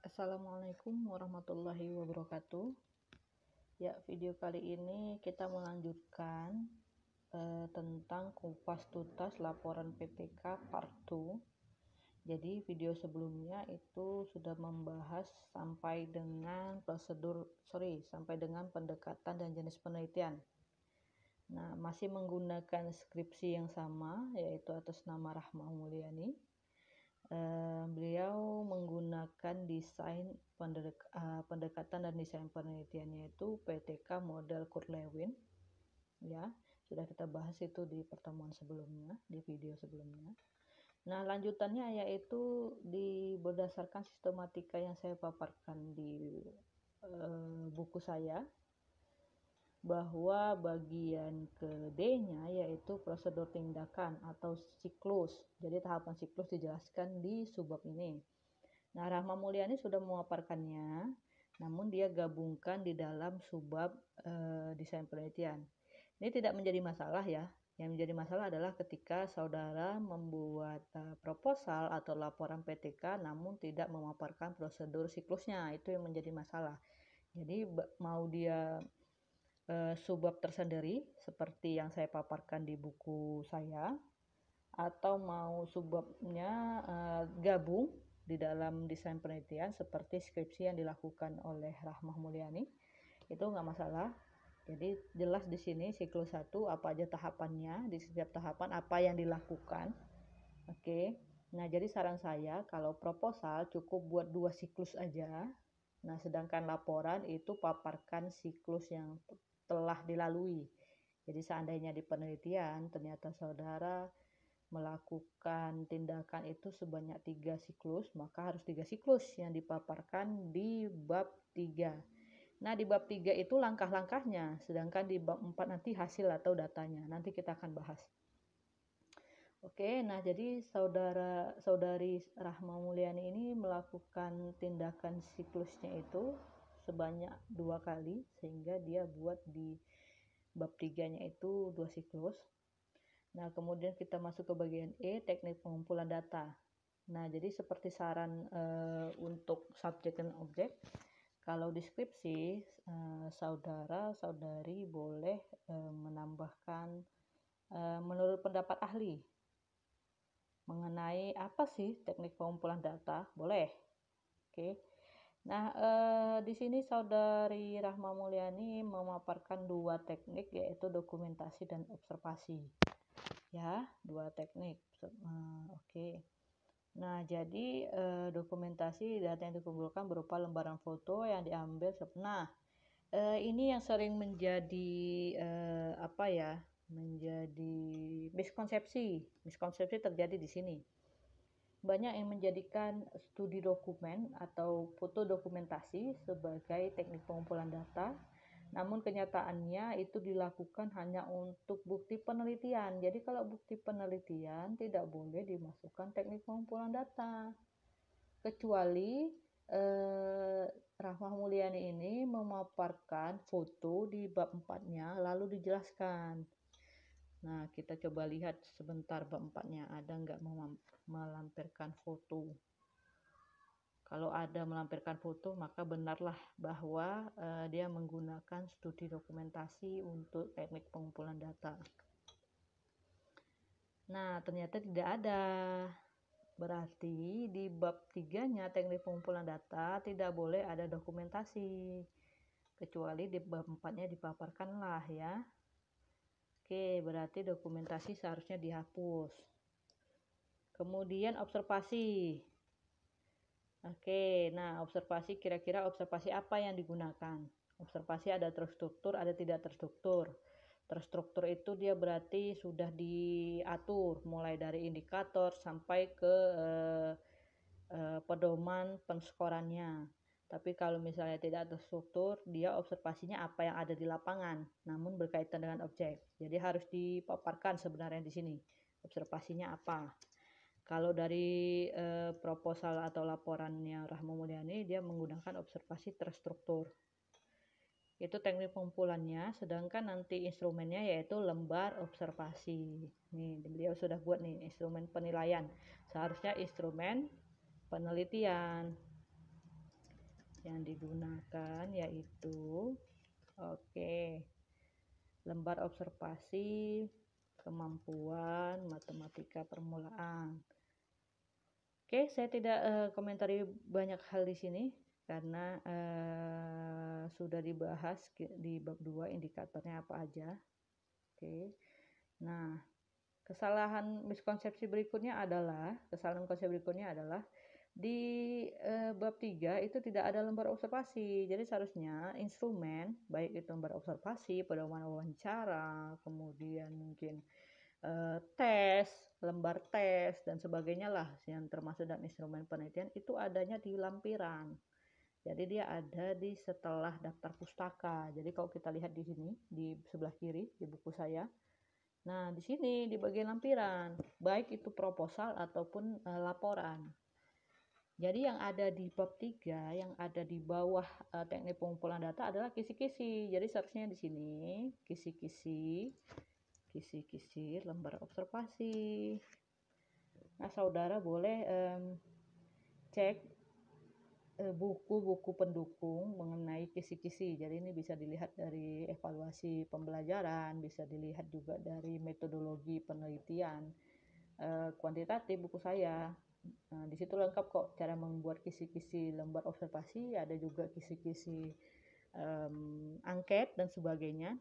Assalamualaikum warahmatullahi wabarakatuh. Ya, video kali ini kita melanjutkan tentang kupas tuntas laporan PPK Part 2. Jadi video sebelumnya itu sudah membahas sampai dengan pendekatan dan jenis penelitian. Nah, masih menggunakan skripsi yang sama, yaitu atas nama Rahma Mulyani. Beliau menggunakan desain pendekatan dan desain penelitiannya itu PTK model Kurt-Lewin. Ya, sudah kita bahas itu di pertemuan sebelumnya, di video sebelumnya. Nah, lanjutannya yaitu berdasarkan sistematika yang saya paparkan di buku saya, bahwa bagian ke D-nya yaitu prosedur tindakan atau siklus. Jadi tahapan siklus dijelaskan di subbab ini. Nah, Rahma Mulyani sudah memaparkannya, namun dia gabungkan di dalam subbab desain penelitian. Ini tidak menjadi masalah ya. Yang menjadi masalah adalah ketika saudara membuat proposal atau laporan PTK namun tidak memaparkan prosedur siklusnya, itu yang menjadi masalah. Jadi mau dia subbab tersendiri seperti yang saya paparkan di buku saya, atau mau subbabnya gabung di dalam desain penelitian seperti skripsi yang dilakukan oleh Rahma Mulyani, itu nggak masalah. Jadi jelas di sini siklus 1 apa aja tahapannya, di setiap tahapan apa yang dilakukan. Oke. Nah, jadi saran saya kalau proposal cukup buat 2 siklus aja. Nah, sedangkan laporan itu paparkan siklus yang telah dilalui. Jadi seandainya di penelitian ternyata saudara melakukan tindakan itu sebanyak 3 siklus, maka harus 3 siklus yang dipaparkan di bab 3. Nah, di bab 3 itu langkah-langkahnya, sedangkan di bab 4 nanti hasil atau datanya. Nanti kita akan bahas. Oke, nah jadi saudari Rahma Mulyani ini melakukan tindakan siklusnya itu sebanyak 2 kali, sehingga dia buat di bab 3-nya itu 2 siklus. Nah, kemudian kita masuk ke bagian E, teknik pengumpulan data. Nah, jadi seperti saran untuk subjek dan objek, kalau deskripsi saudara-saudari boleh menambahkan menurut pendapat ahli mengenai apa sih teknik pengumpulan data, boleh. Oke. Nah, di sini saudari Rahma Mulyani memaparkan 2 teknik, yaitu dokumentasi dan observasi. Ya, 2 teknik. Oke. Nah, jadi dokumentasi data yang dikumpulkan berupa lembaran foto yang diambil. Nah, ini yang sering menjadi menjadi miskonsepsi terjadi di sini. Banyak yang menjadikan studi dokumen atau foto dokumentasi sebagai teknik pengumpulan data, namun kenyataannya itu dilakukan hanya untuk bukti penelitian. Jadi kalau bukti penelitian tidak boleh dimasukkan teknik pengumpulan data, kecuali Rahma Mulyani ini memaparkan foto di bab 4-nya lalu dijelaskan. Nah, kita coba lihat sebentar bab 4-nya ada nggak melampirkan foto. Kalau ada melampirkan foto, maka benarlah bahwa dia menggunakan studi dokumentasi untuk teknik pengumpulan data. Nah, ternyata tidak ada. Berarti di bab 3-nya teknik pengumpulan data tidak boleh ada dokumentasi. Kecuali di bab 4-nya dipaparkanlah ya. Oke, berarti dokumentasi seharusnya dihapus. Kemudian observasi. Oke, nah observasi, kira-kira observasi apa yang digunakan? Observasi ada terstruktur, ada tidak terstruktur. Terstruktur itu dia berarti sudah diatur mulai dari indikator sampai ke pedoman penskorannya. Tapi kalau misalnya tidak terstruktur, dia observasinya apa yang ada di lapangan, namun berkaitan dengan objek. Jadi harus dipaparkan sebenarnya di sini. Observasinya apa? Kalau dari proposal atau laporannya Rahma Mulyani, dia menggunakan observasi terstruktur. Itu teknik pengumpulannya, sedangkan nanti instrumennya yaitu lembar observasi. Nih, beliau sudah buat nih instrumen penilaian. Seharusnya instrumen penelitian. yang digunakan yaitu lembar observasi kemampuan matematika permulaan. Saya tidak komentari banyak hal di sini karena sudah dibahas di bab 2 indikatornya apa aja. Nah, kesalahan konsepsi berikutnya adalah di bab 3 itu tidak ada lembar observasi. Jadi seharusnya instrumen, baik itu lembar observasi, pedoman wawancara, kemudian mungkin tes, lembar tes, dan sebagainya lah yang termasuk dalam instrumen penelitian itu adanya di lampiran. Jadi dia ada di setelah daftar pustaka. Jadi kalau kita lihat di sini, di sebelah kiri, di buku saya, nah di sini di bagian lampiran, baik itu proposal ataupun laporan. Jadi yang ada di bab 3, yang ada di bawah teknik pengumpulan data adalah kisi-kisi. Jadi seharusnya di sini kisi-kisi lembar observasi. Nah, saudara boleh cek buku-buku pendukung mengenai kisi-kisi. Jadi ini bisa dilihat dari evaluasi pembelajaran, bisa dilihat juga dari metodologi penelitian kuantitatif buku saya. Nah, di situ lengkap kok cara membuat kisi-kisi lembar observasi, ada juga kisi-kisi angket dan sebagainya.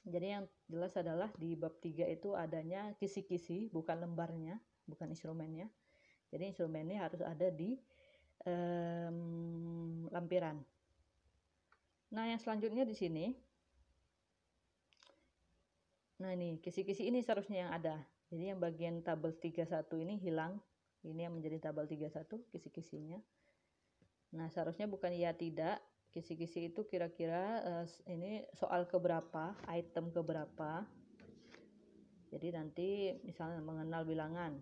Jadi yang jelas adalah di bab 3 itu adanya kisi-kisi, bukan lembarnya, bukan instrumennya. Jadi instrumennya harus ada di lampiran. Nah, yang selanjutnya di sini. Nah, ini kisi-kisi ini seharusnya yang ada. Jadi yang bagian tabel 31 ini hilang. Ini yang menjadi tabel 31 kisi-kisinya. Nah, seharusnya bukan iya tidak. Kisi-kisi itu kira-kira ini soal keberapa, item keberapa. Jadi nanti misalnya mengenal bilangan.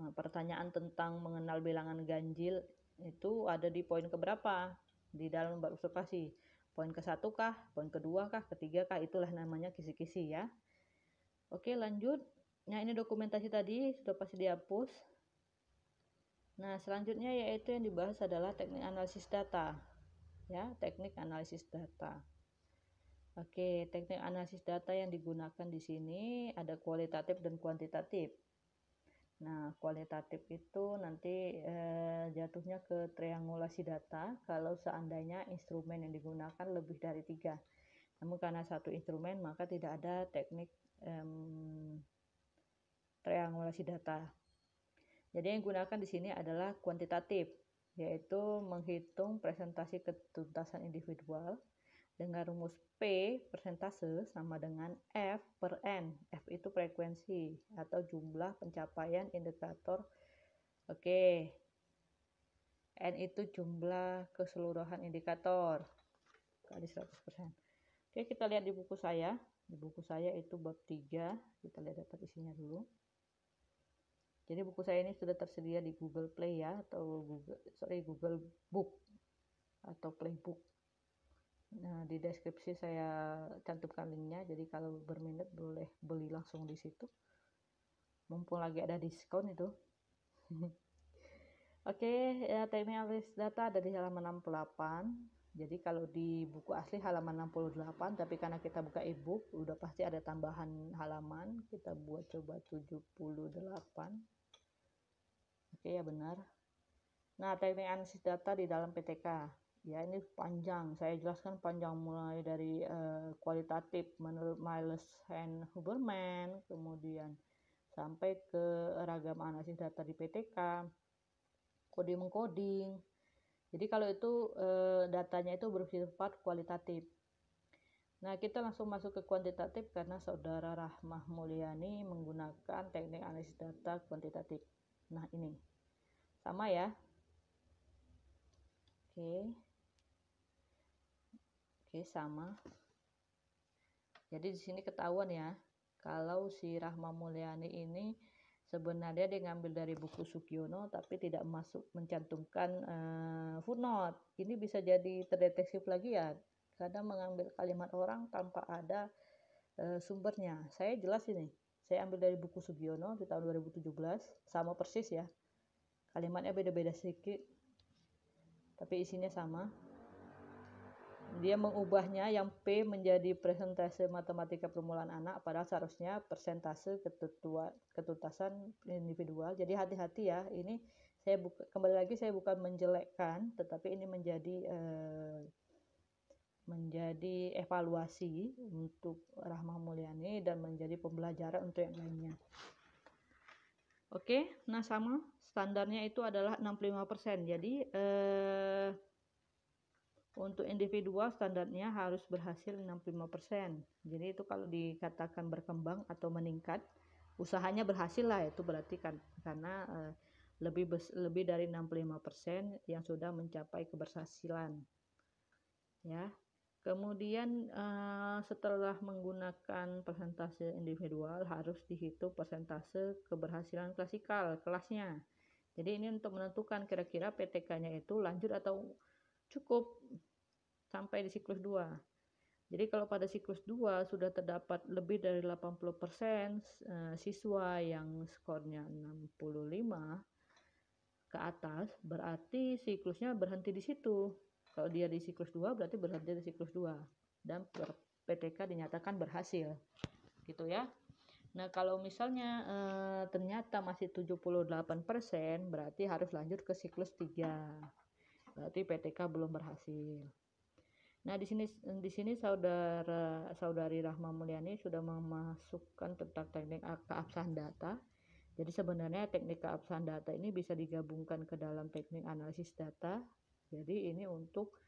Nah, pertanyaan tentang mengenal bilangan ganjil itu ada di poin keberapa di dalam lembar observasi. Poin ke-1 kah, poin kedua kah, ketiga kah, itulah namanya kisi-kisi ya. Oke, lanjut. Nah, ini dokumentasi tadi sudah pasti dihapus. Nah, selanjutnya yaitu yang dibahas adalah teknik analisis data. Ya, teknik analisis data. Oke, teknik analisis data yang digunakan di sini ada kualitatif dan kuantitatif. Nah, kualitatif itu nanti jatuhnya ke triangulasi data kalau seandainya instrumen yang digunakan lebih dari 3. Namun karena satu instrumen maka tidak ada teknik triangulasi data. Jadi yang digunakan di sini adalah kuantitatif, yaitu menghitung presentasi ketuntasan individual dengan rumus P persentase sama dengan F per N. F itu frekuensi atau jumlah pencapaian indikator. Oke. N itu jumlah keseluruhan indikator kali 100%. Oke, kita lihat di buku saya. Di buku saya itu bab 3. Kita lihat daftar isinya dulu. Jadi buku saya ini sudah tersedia di Google Play ya, atau Google Book atau Playbook. Nah, di deskripsi saya cantumkan linknya, jadi kalau berminat boleh beli langsung di situ. Mumpung lagi ada diskon itu. Oke, ya, teknik analisis data ada di halaman 68. Jadi kalau di buku asli halaman 68, tapi karena kita buka e-book, udah pasti ada tambahan halaman. Kita buat coba 78. Oke, ya benar. Nah, teknik analisis data di dalam PTK. Ya, ini panjang. Saya jelaskan panjang mulai dari kualitatif menurut Miles and Huberman, kemudian sampai ke ragam analisis data di PTK, coding-mengcoding. Jadi kalau itu datanya itu bersifat kualitatif. Nah, kita langsung masuk ke kuantitatif karena Saudara Rahmah Mulyani menggunakan teknik analisis data kuantitatif. Nah, ini sama ya. Oke, sama. Jadi di sini ketahuan ya, kalau si Rahmah Mulyani ini sebenarnya dia ngambil dari buku Sugiono tapi tidak mencantumkan footnote. Ini bisa jadi terdeteksi plagiat karena mengambil kalimat orang tanpa ada sumbernya. Saya jelas ini. Saya ambil dari buku Sugiono di tahun 2017, sama persis ya. Kalimatnya beda-beda sedikit, tapi isinya sama. dia mengubahnya yang P menjadi persentase matematika permulaan anak, padahal seharusnya persentase ketuntasan individual. Jadi hati-hati ya, ini kembali lagi saya bukan menjelekkan, tetapi ini menjadi evaluasi untuk Rahma Mulyani dan menjadi pembelajaran untuk yang lainnya. Oke, nah sama standarnya itu adalah 65%. Jadi untuk individual standarnya harus berhasil 65%. Jadi itu kalau dikatakan berkembang atau meningkat, usahanya berhasil lah, itu berarti kan karena lebih dari 65% yang sudah mencapai keberhasilan. Ya. Kemudian setelah menggunakan persentase individual harus dihitung persentase keberhasilan klasikal kelasnya. Jadi ini untuk menentukan kira-kira PTK-nya itu lanjut atau cukup sampai di siklus 2. Jadi kalau pada siklus 2 sudah terdapat lebih dari 80% siswa yang skornya 65 ke atas, berarti siklusnya berhenti di situ. Kalau dia di siklus 2 berarti berhenti di siklus 2 dan PTK dinyatakan berhasil. Gitu ya. Nah, kalau misalnya ternyata masih 78%, berarti harus lanjut ke siklus 3. Berarti PTK belum berhasil. Nah, di sini saudari Rahma Mulyani sudah memasukkan tentang teknik keabsahan data. Jadi sebenarnya teknik keabsahan data ini bisa digabungkan ke dalam teknik analisis data. Jadi ini untuk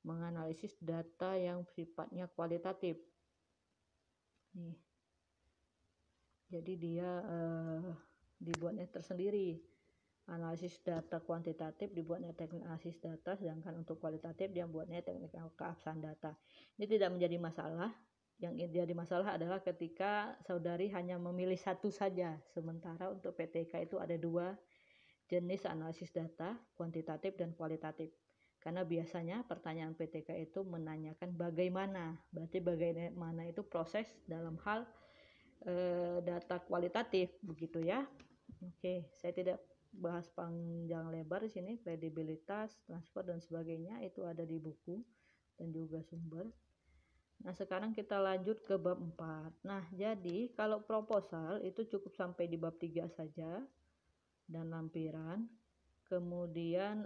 menganalisis data yang sifatnya kualitatif. Nih. Jadi dia dibuatnya tersendiri. Analisis data kuantitatif dibuatnya teknik analisis data, sedangkan untuk kualitatif dia buatnya teknik keabsahan data. Ini tidak menjadi masalah. Yang jadi masalah adalah ketika saudari hanya memilih satu saja, sementara untuk PTK itu ada 2 jenis analisis data, kuantitatif dan kualitatif. Karena biasanya pertanyaan PTK itu menanyakan bagaimana, berarti bagaimana itu proses dalam hal data kualitatif, begitu ya. Oke, saya tidak bahas panjang lebar di sini. Kredibilitas, transfer dan sebagainya itu ada di buku dan juga sumber. Nah, sekarang kita lanjut ke bab 4. Nah, jadi kalau proposal itu cukup sampai di bab 3 saja dan lampiran. Kemudian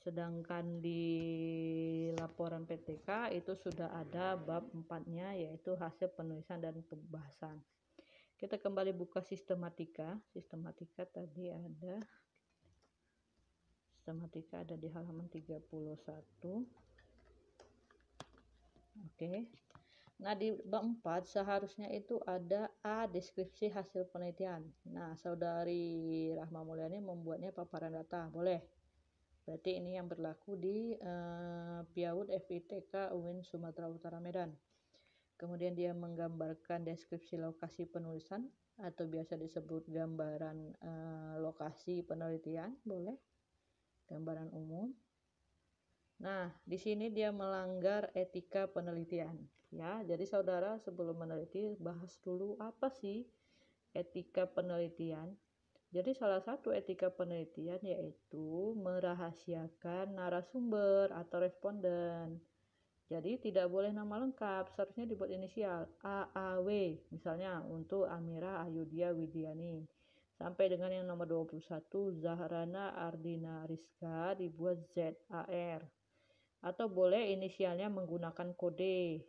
sedangkan di laporan PTK itu sudah ada bab 4-nya, yaitu hasil penulisan dan pembahasan. Kita kembali buka sistematika. Sistematika tadi ada. Sistematika ada di halaman 31. Oke. Nah, di bab 4 seharusnya itu ada A, deskripsi hasil penelitian. Nah, saudari Rahma Mulyani membuatnya paparan data. Boleh. Berarti ini yang berlaku di PIAUD FITK UIN Sumatera Utara Medan. Kemudian dia menggambarkan deskripsi lokasi penulisan atau biasa disebut gambaran lokasi penelitian, boleh. Gambaran umum. Nah, di sini dia melanggar etika penelitian, ya. Jadi saudara sebelum meneliti bahas dulu apa sih etika penelitian. Jadi salah satu etika penelitian yaitu merahasiakan narasumber atau responden. Jadi tidak boleh nama lengkap, seharusnya dibuat inisial AAW, misalnya untuk Amira Ayudhya Widiani. Sampai dengan yang nomor 21 Zahrana Ardina Rizka dibuat ZAR. Atau boleh inisialnya menggunakan kode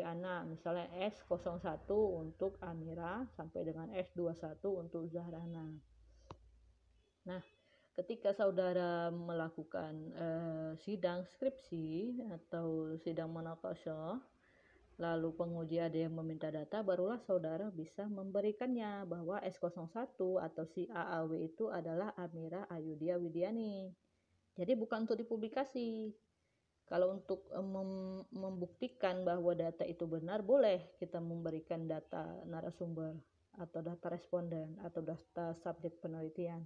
anak, misalnya S01 untuk Amira sampai dengan S21 untuk Zahrana. Nah, ketika saudara melakukan sidang skripsi atau sidang munaqasyah, lalu penguji ada yang meminta data, barulah saudara bisa memberikannya bahwa S01 atau si AAW itu adalah Amira Ayudhya Widiani. Jadi bukan untuk dipublikasi. Kalau untuk membuktikan bahwa data itu benar, boleh kita memberikan data narasumber atau data responden atau data subjek penelitian.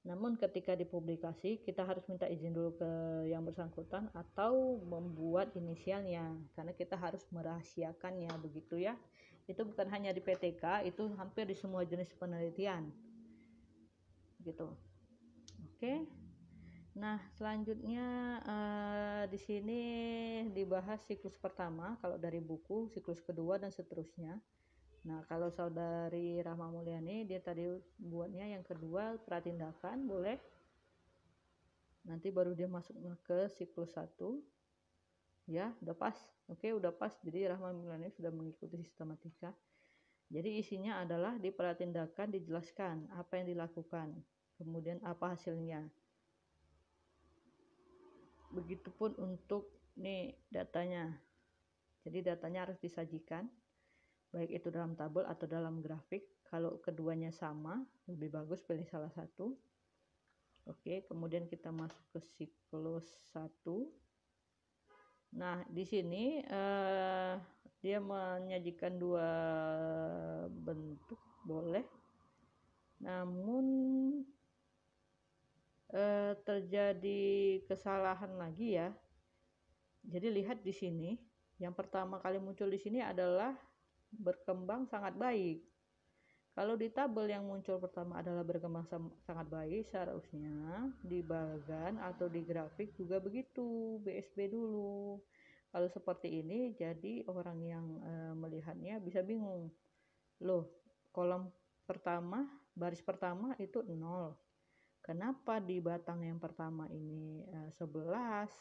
Namun ketika dipublikasi kita harus minta izin dulu ke yang bersangkutan atau membuat inisialnya, karena kita harus merahasiakannya, begitu ya. Itu bukan hanya di PTK, itu hampir di semua jenis penelitian gitu. Oke. Nah, selanjutnya di sini dibahas siklus pertama kalau dari buku, siklus kedua dan seterusnya. Nah, kalau saudari Rahma Mulyani dia tadi buatnya yang kedua pratindakan, boleh. Nanti baru dia masuk ke siklus 1. Ya, udah pas. Oke, udah pas. Jadi Rahma Mulyani sudah mengikuti sistematika. Jadi isinya adalah di pratindakan dijelaskan apa yang dilakukan, kemudian apa hasilnya. Begitupun untuk nih datanya. Jadi datanya harus disajikan, baik itu dalam tabel atau dalam grafik. Kalau keduanya sama, lebih bagus pilih salah satu. Oke, kemudian kita masuk ke siklus 1. Nah, di sini dia menyajikan dua bentuk, boleh. Namun terjadi kesalahan lagi ya. Jadi lihat di sini, yang pertama kali muncul di sini adalah berkembang sangat baik. Kalau di tabel yang muncul pertama adalah berkembang sangat baik, seharusnya di bagan atau di grafik juga begitu, BSB dulu. Kalau seperti ini, jadi orang yang melihatnya bisa bingung. Loh, kolom pertama, baris pertama itu 0. Kenapa di batang yang pertama ini 11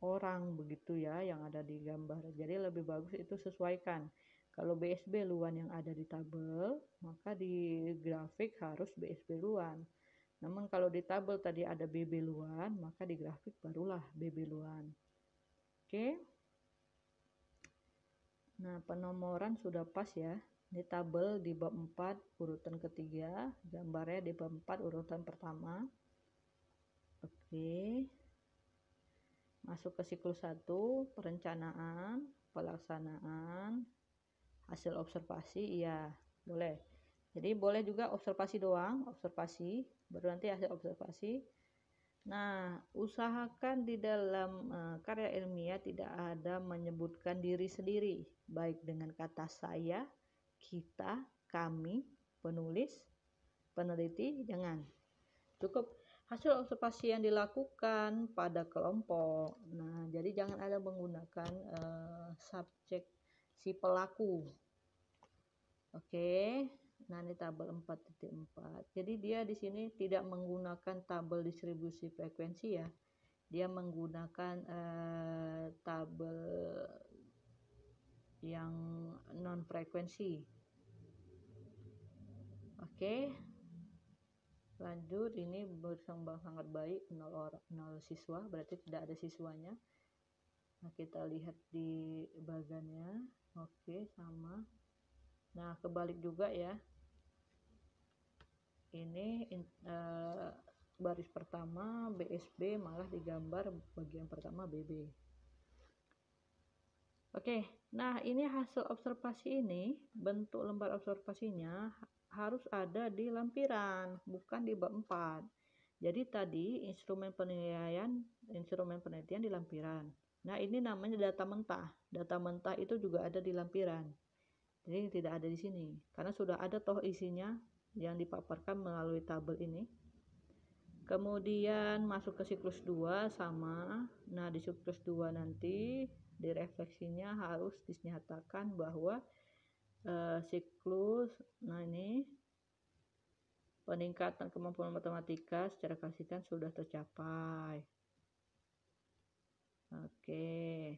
orang begitu ya yang ada di gambar. Jadi lebih bagus itu sesuaikan. Kalau BSB luan yang ada di tabel, maka di grafik harus BSB luan. Namun kalau di tabel tadi ada BB luan, maka di grafik barulah BB luan. Oke. Nah, penomoran sudah pas ya. Di tabel di bab 4 urutan ketiga, gambarnya di bab 4 urutan pertama. Oke. Masuk ke siklus 1, perencanaan, pelaksanaan, hasil observasi, iya boleh. Jadi boleh juga observasi doang, observasi, baru nanti hasil observasi. Nah, usahakan di dalam karya ilmiah tidak ada menyebutkan diri sendiri, baik dengan kata saya, kita, kami, penulis, peneliti, jangan. Cukup hasil observasi yang dilakukan pada kelompok. Nah, jadi jangan ada menggunakan subjek si pelaku. Oke. Nah, ini tabel 4.4. Jadi dia di sini tidak menggunakan tabel distribusi frekuensi ya. Dia menggunakan tabel yang non frekuensi. Oke. Lanjut, ini berkembang sangat baik, 0 siswa, berarti tidak ada siswanya. Nah, kita lihat di bagannya. Oke, sama. Nah, kebalik juga ya. Ini baris pertama BSB malah digambar bagian pertama BB. Oke, nah ini hasil observasi ini, bentuk lembar observasinya harus ada di lampiran, bukan di bab 4. Jadi tadi instrumen penelitian di lampiran. Nah, ini namanya data mentah. Data mentah itu juga ada di lampiran. Jadi tidak ada di sini karena sudah ada toh isinya yang dipaparkan melalui tabel ini. Kemudian masuk ke siklus 2 sama. Nah, di siklus 2 nanti di refleksinya harus dinyatakan bahwa siklus, nah ini peningkatan kemampuan matematika secara klasikan sudah tercapai. Oke.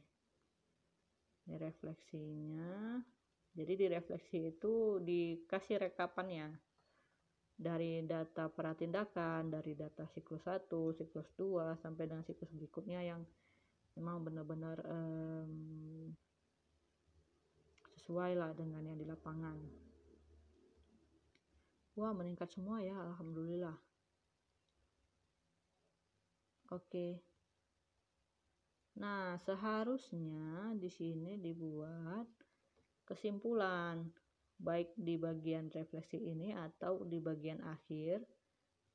Ini refleksinya. Jadi di refleksi itu dikasih rekapannya dari data pratindakan, dari data siklus 1, siklus 2 sampai dengan siklus berikutnya yang memang benar-benar sesuai lah dengan yang di lapangan. Wah, meningkat semua ya, alhamdulillah. Oke. Nah, seharusnya di sini dibuat kesimpulan, baik di bagian refleksi ini atau di bagian akhir,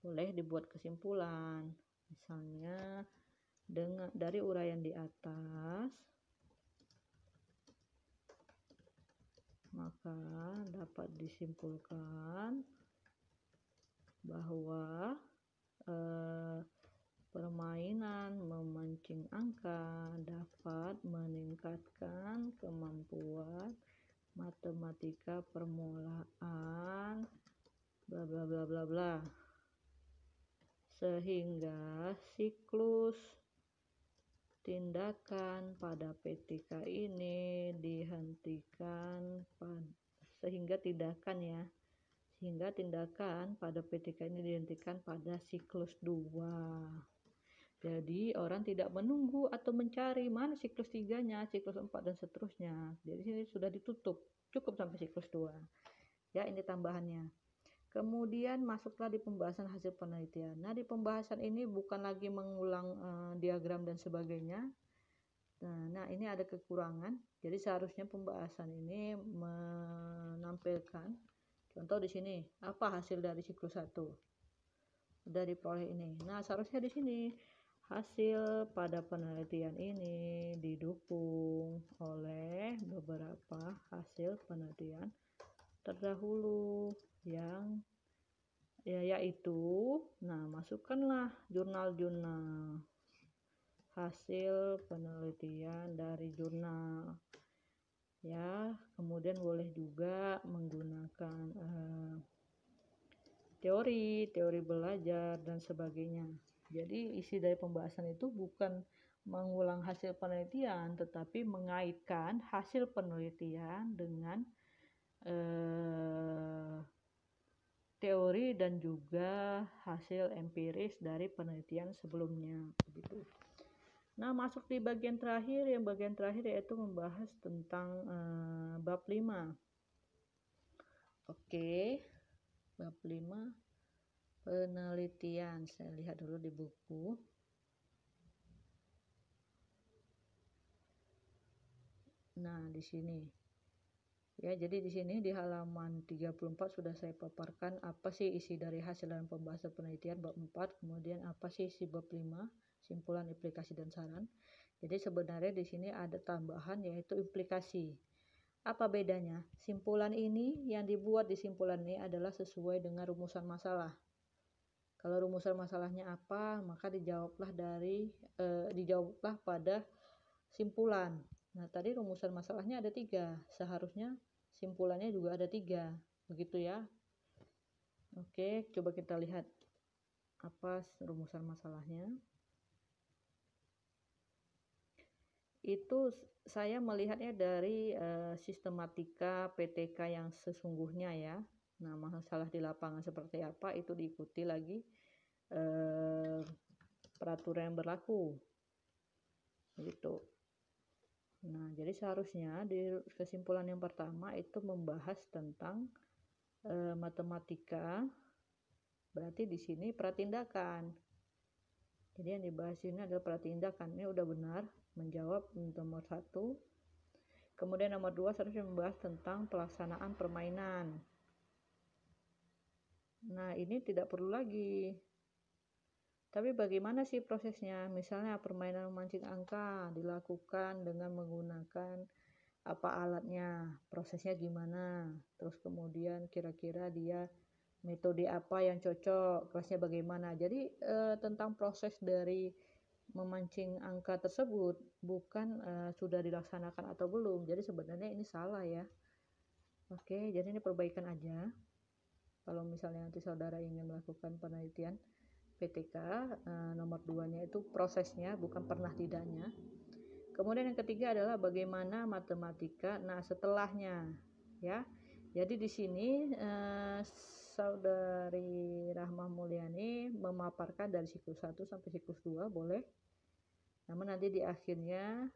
boleh dibuat kesimpulan. Misalnya dari uraian di atas, maka dapat disimpulkan bahwa meningkatkan kemampuan matematika permulaan bla bla bla bla bla, sehingga siklus tindakan pada PTK ini dihentikan sehingga tindakan pada PTK ini dihentikan pada siklus 2. Jadi orang tidak menunggu atau mencari mana siklus 3-nya, siklus 4 dan seterusnya. Jadi sini sudah ditutup, cukup sampai siklus 2. Ya, ini tambahannya. Kemudian masuklah di pembahasan hasil penelitian. Nah, di pembahasan ini bukan lagi mengulang diagram dan sebagainya. Nah, ini ada kekurangan. Jadi seharusnya pembahasan ini menampilkan contoh di sini, apa hasil dari siklus 1? Sudah diperoleh ini. Nah, seharusnya di sini hasil pada penelitian ini didukung oleh beberapa hasil penelitian terdahulu yang yaitu, nah, masukkanlah jurnal-jurnal hasil penelitian dari jurnal ya. Kemudian boleh juga menggunakan teori belajar dan sebagainya. Jadi isi dari pembahasan itu bukan mengulang hasil penelitian, tetapi mengaitkan hasil penelitian dengan teori dan juga hasil empiris dari penelitian sebelumnya begitu. Nah, masuk di bagian terakhir, yaitu membahas tentang bab 5. Oke, bab 5 penelitian. Saya lihat dulu di buku. Nah, di sini. Ya, jadi di sini di halaman 34 sudah saya paparkan apa sih isi dari hasil dan pembahasan penelitian bab 4, kemudian apa sih isi bab 5, simpulan, implikasi dan saran. Jadi sebenarnya di sini ada tambahan yaitu implikasi. Apa bedanya? Simpulan ini yang dibuat di simpulan ini adalah sesuai dengan rumusan masalah. Kalau rumusan masalahnya apa, maka dijawablah pada simpulan. Nah, tadi rumusan masalahnya ada 3, seharusnya simpulannya juga ada 3, begitu ya. Oke, coba kita lihat apa rumusan masalahnya. Itu saya melihatnya dari sistematika PTK yang sesungguhnya ya. Nah, masalah di lapangan seperti apa itu diikuti lagi peraturan yang berlaku gitu. Nah, jadi seharusnya di kesimpulan yang pertama itu membahas tentang matematika, berarti di sini pratindakan. Jadi yang dibahas ini adalah pratindakan. Ini udah benar menjawab nomor 1. Kemudian nomor 2 seharusnya membahas tentang pelaksanaan permainan. Nah, ini tidak perlu lagi. Tapi bagaimana sih prosesnya? Misalnya permainan memancing angka dilakukan dengan menggunakan apa alatnya, prosesnya gimana, terus kemudian kira-kira dia metode apa yang cocok, kelasnya bagaimana. Jadi tentang proses dari memancing angka tersebut, bukan sudah dilaksanakan atau belum. Jadi sebenarnya ini salah ya. Oke, jadi ini perbaikan aja. Kalau misalnya nanti saudara ingin melakukan penelitian PTK, nomor 2-nya itu prosesnya, bukan pernah tidaknya. Kemudian yang ketiga adalah bagaimana matematika. Nah, setelahnya ya. Jadi di sini Saudari Rahmah Mulyani memaparkan dari siklus 1 sampai siklus 2 boleh. Namun nanti di akhirnya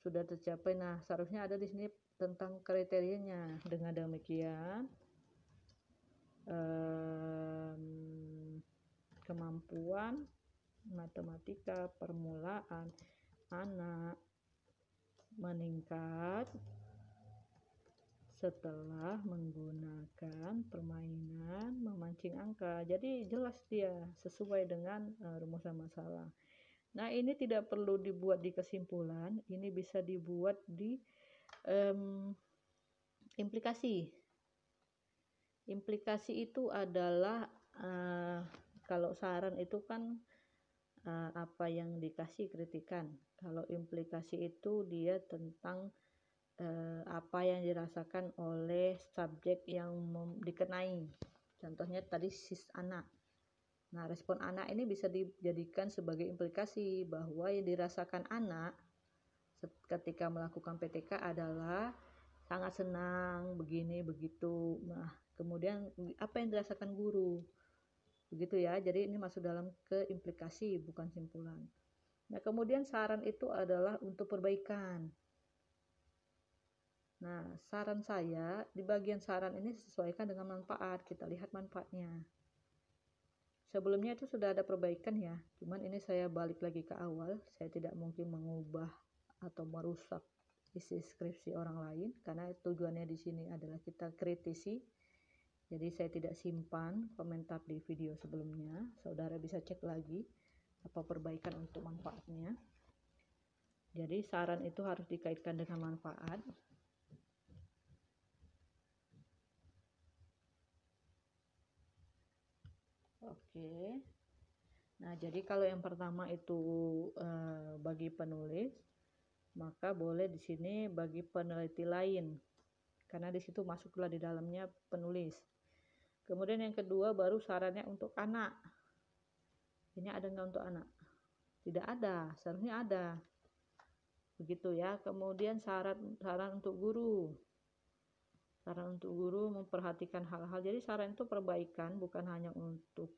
sudah tercapai. Nah, seharusnya ada di sini tentang kriterianya. Dengan demikian kemampuan matematika permulaan anak meningkat setelah menggunakan permainan memancing angka. Jadi jelas dia sesuai dengan rumusan masalah. Nah, ini tidak perlu dibuat di kesimpulan, ini bisa dibuat di implikasi. Implikasi itu adalah kalau saran itu kan apa yang dikasih kritikan. Kalau implikasi itu dia tentang apa yang dirasakan oleh subjek yang dikenai. Contohnya tadi sis anak. Nah, respon anak ini bisa dijadikan sebagai implikasi bahwa yang dirasakan anak ketika melakukan PTK adalah sangat senang, begini, begitu. Nah, kemudian apa yang dirasakan guru? Begitu ya, jadi ini masuk dalam ke implikasi, bukan simpulan. Nah, kemudian saran itu adalah untuk perbaikan. Nah, saran saya, di bagian saran ini disesuaikan dengan manfaat. Kita lihat manfaatnya. Sebelumnya itu sudah ada perbaikan ya, cuman ini saya balik lagi ke awal. Saya tidak mungkin mengubah atau merusak isi skripsi orang lain, karena tujuannya di sini adalah kita kritisi. Jadi saya tidak simpan komentar di video sebelumnya. Saudara bisa cek lagi apa perbaikan untuk manfaatnya. Jadi saran itu harus dikaitkan dengan manfaat. Oke. Nah, jadi kalau yang pertama itu bagi penulis, maka boleh di sini bagi peneliti lain, karena di situ masuklah di dalamnya penulis. Kemudian yang kedua baru sarannya untuk anak. Ini ada nggak untuk anak? Tidak ada, seharusnya ada. Begitu ya. Kemudian saran untuk guru. Saran untuk guru memperhatikan hal-hal. Jadi saran itu perbaikan, bukan hanya untuk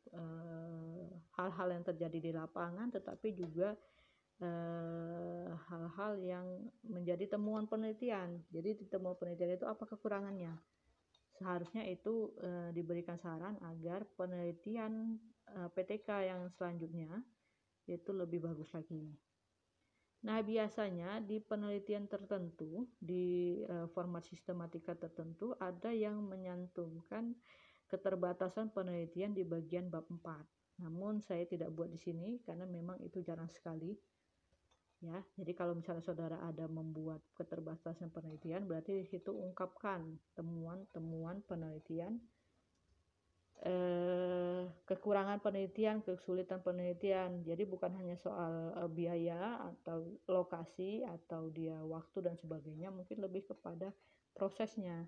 hal-hal yang terjadi di lapangan, tetapi juga hal-hal yang menjadi temuan penelitian. Jadi di temuan penelitian itu apa kekurangannya? Seharusnya itu diberikan saran agar penelitian PTK yang selanjutnya itu lebih bagus lagi. Nah, biasanya di penelitian tertentu, di format sistematika tertentu, ada yang menyantumkan keterbatasan penelitian di bagian bab 4. Namun saya tidak buat di sini karena memang itu jarang sekali. Ya, jadi kalau misalnya saudara ada membuat keterbatasan penelitian, berarti di situ ungkapkan temuan-temuan penelitian, kekurangan penelitian, kesulitan penelitian. Jadi bukan hanya soal biaya atau lokasi atau dia waktu dan sebagainya, mungkin lebih kepada prosesnya.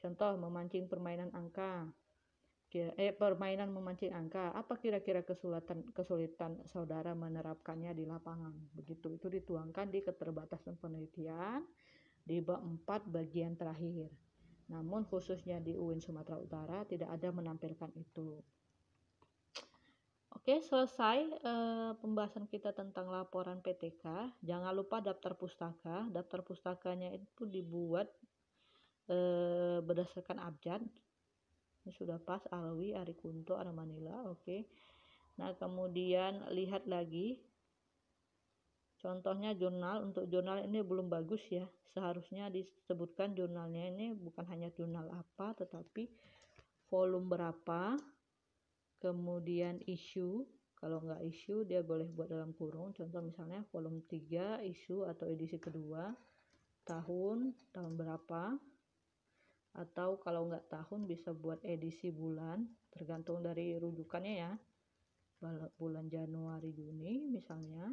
Contoh memancing permainan angka. Permainan memancing angka, apa kira-kira kesulitan saudara menerapkannya di lapangan? Begitu, itu dituangkan di keterbatasan penelitian di bab 4 bagian terakhir. Namun khususnya di UIN Sumatera Utara tidak ada menampilkan itu. Oke, selesai pembahasan kita tentang laporan PTK. Jangan lupa daftar pustaka. Daftar pustakanya itu dibuat berdasarkan abjad. Ini sudah pas, Alwi, Arikunto, Armanila. Oke. Nah, kemudian lihat lagi. Contohnya jurnal. Untuk jurnal ini belum bagus ya. Seharusnya disebutkan jurnalnya ini bukan hanya jurnal apa, tetapi volume berapa, kemudian isu. Kalau nggak isu, dia boleh buat dalam kurung. Contoh misalnya volume 3, isu atau edisi kedua, tahun berapa. Atau kalau nggak tahun bisa buat edisi bulan, tergantung dari rujukannya ya. Bulan Januari, Juni misalnya.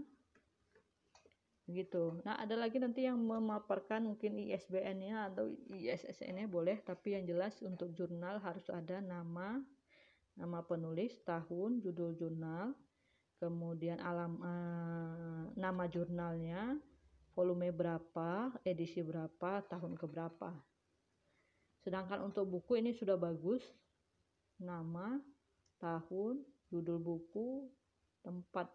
Gitu. Nah, ada lagi nanti yang memaparkan mungkin ISBN-nya atau ISSN-nya boleh, tapi yang jelas untuk jurnal harus ada nama penulis, tahun, judul jurnal, kemudian nama jurnalnya, volume berapa, edisi berapa, tahun keberapa. Sedangkan untuk buku ini sudah bagus, nama, tahun, judul buku, tempat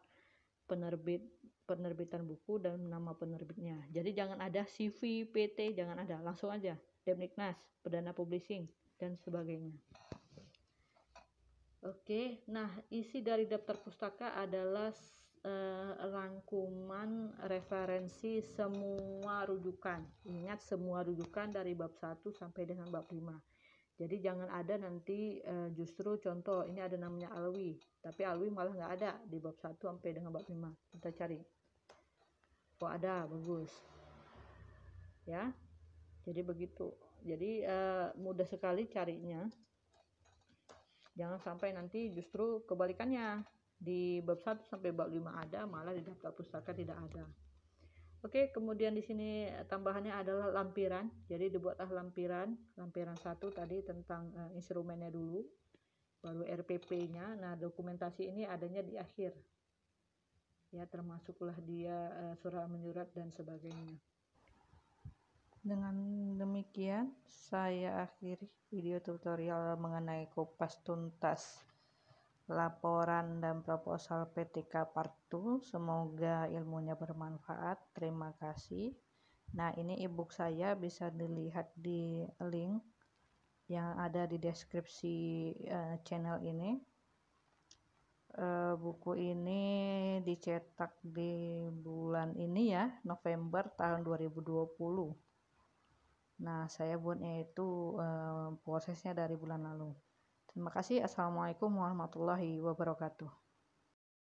penerbitan buku, dan nama penerbitnya. Jadi jangan ada CV, PT, jangan ada, langsung aja Depdiknas, Perdana Publishing, dan sebagainya. Oke, nah isi dari daftar pustaka adalah rangkuman referensi semua rujukan. Ingat, semua rujukan dari bab 1 sampai dengan bab 5. Jadi jangan ada nanti justru contoh ini ada namanya Alwi, tapi Alwi malah nggak ada di bab 1 sampai dengan bab 5. Kita cari. Oh ada, bagus. Ya. Jadi begitu. Jadi mudah sekali carinya. Jangan sampai nanti justru kebalikannya. Di bab 1 sampai bab 5 ada, malah di daftar pustaka tidak ada. Oke, kemudian di sini tambahannya adalah lampiran. Jadi dibuatlah lampiran 1 tadi tentang instrumennya dulu, baru RPP-nya. Nah, dokumentasi ini adanya di akhir. Ya, termasuklah dia surat menyurat dan sebagainya. Dengan demikian, saya akhiri video tutorial mengenai kupas tuntas laporan dan proposal PTK Part 2. Semoga ilmunya bermanfaat. Terima kasih. Nah, ini ebook saya bisa dilihat di link yang ada di deskripsi channel ini. Buku ini dicetak di bulan ini ya, November tahun 2020. Nah, saya buatnya itu prosesnya dari bulan lalu. Terima kasih. Assalamualaikum warahmatullahi wabarakatuh.